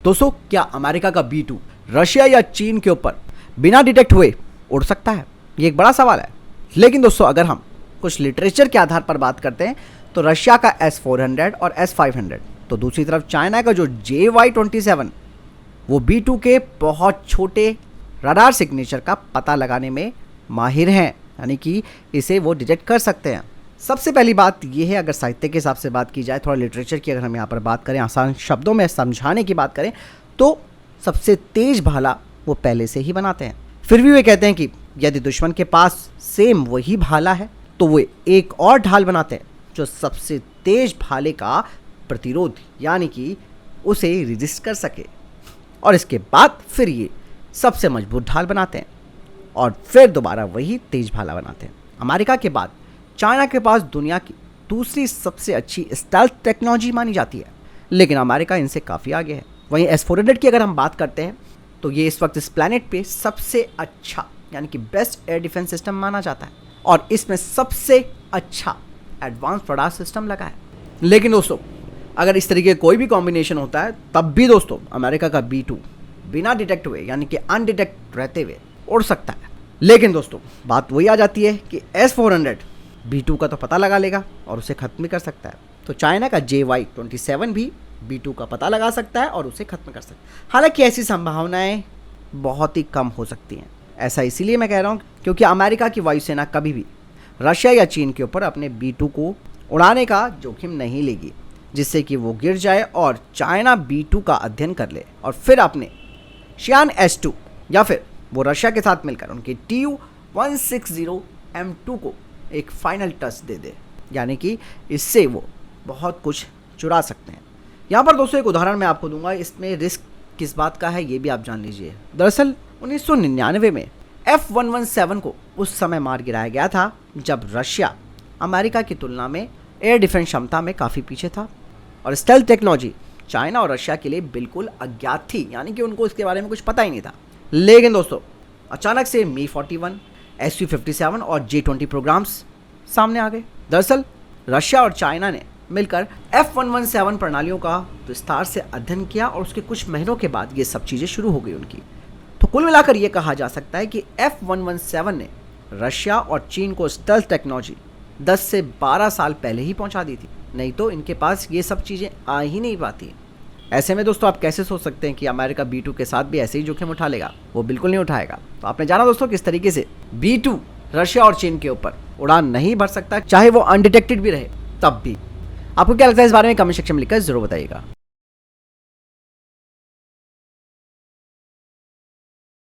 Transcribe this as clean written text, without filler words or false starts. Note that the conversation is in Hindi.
दोस्तों, क्या अमेरिका का B2 रशिया या चीन के ऊपर बिना डिटेक्ट हुए उड़ सकता है? ये एक बड़ा सवाल है। लेकिन दोस्तों, अगर हम कुछ लिटरेचर के आधार पर बात करते हैं तो रशिया का S-400 और S-500, तो दूसरी तरफ चाइना का जो JY-27 वो B2 के बहुत छोटे रडार सिग्नेचर का पता लगाने में माहिर हैं, यानी कि इसे वो डिटेक्ट कर सकते हैं। सबसे पहली बात यह है, अगर साहित्य के हिसाब से बात की जाए, थोड़ा लिटरेचर की अगर हम यहाँ पर बात करें, आसान शब्दों में समझाने की बात करें, तो सबसे तेज भाला वो पहले से ही बनाते हैं। फिर भी वे कहते हैं कि यदि दुश्मन के पास सेम वही भाला है तो वे एक और ढाल बनाते हैं जो सबसे तेज भाले का प्रतिरोध यानी कि उसे रेजिस्ट कर सके, और इसके बाद फिर ये सबसे मजबूत ढाल बनाते हैं और फिर दोबारा वही तेज भाला बनाते हैं। अमेरिका के बाद चाइना के पास दुनिया की दूसरी सबसे अच्छी स्टेल्थ टेक्नोलॉजी मानी जाती है, लेकिन अमेरिका इनसे काफ़ी आगे है। वहीं S-400 की अगर हम बात करते हैं तो ये इस वक्त इस प्लैनेट पे सबसे अच्छा यानी कि बेस्ट एयर डिफेंस सिस्टम माना जाता है और इसमें सबसे अच्छा एडवांस रडार सिस्टम लगा है। लेकिन दोस्तों, अगर इस तरीके कोई भी कॉम्बिनेशन होता है तब भी दोस्तों अमेरिका का B2 बिना डिटेक्ट हुए यानी कि अनडिटेक्ट रहते हुए उड़ सकता है। लेकिन दोस्तों, बात वही आ जाती है कि S-400 B2 का तो पता लगा लेगा और उसे खत्म भी कर सकता है, तो चाइना का JY-27 भी B2 का पता लगा सकता है और उसे खत्म कर सकता है। हालांकि ऐसी संभावनाएं बहुत ही कम हो सकती हैं। ऐसा इसीलिए मैं कह रहा हूं क्योंकि अमेरिका की वायुसेना कभी भी रशिया या चीन के ऊपर अपने B2 को उड़ाने का जोखिम नहीं लेगी, जिससे कि वो गिर जाए और चाइना B2 का अध्ययन कर ले और फिर अपने शियान S2 या फिर वो रशिया के साथ मिलकर उनके Tu-160M2 को एक फाइनल टच दे दे, यानी कि इससे वो बहुत कुछ चुरा सकते हैं। यहाँ पर दोस्तों एक उदाहरण मैं आपको दूंगा, इसमें रिस्क किस बात का है ये भी आप जान लीजिए। दरअसल 1999 में F-117 को उस समय मार गिराया गया था जब रशिया अमेरिका की तुलना में एयर डिफेंस क्षमता में काफ़ी पीछे था और स्टेल्थ टेक्नोलॉजी चाइना और रशिया के लिए बिल्कुल अज्ञात थी, यानी कि उनको इसके बारे में कुछ पता ही नहीं था। लेकिन दोस्तों, अचानक से Mi-41, Su-57 और J-20 प्रोग्राम्स सामने आ गए। दरअसल रशिया और चाइना ने मिलकर F-117 प्रणालियों का विस्तार से अध्ययन किया और उसके कुछ महीनों के बाद ये सब चीज़ें शुरू हो गई उनकी। तो कुल मिलाकर ये कहा जा सकता है कि F-117 ने रशिया और चीन को स्टेल्थ टेक्नोलॉजी 10 से 12 साल पहले ही पहुंचा दी थी, नहीं तो इनके पास ये सब चीज़ें आ ही नहीं पाती। ऐसे में दोस्तों, आप कैसे सोच सकते हैं कि अमेरिका B2 के साथ भी ऐसे ही जोखिम उठा लेगा? वो बिल्कुल नहीं उठाएगा। तो आपने जाना दोस्तों किस तरीके से B2 रशिया और चीन के ऊपर उड़ान नहीं भर सकता, चाहे वो अनडिटेक्टेड भी रहे तब भी। आपको क्या लगता है इस बारे में? कमेंट सेक्शन में लिखकर जरूर बताइएगा।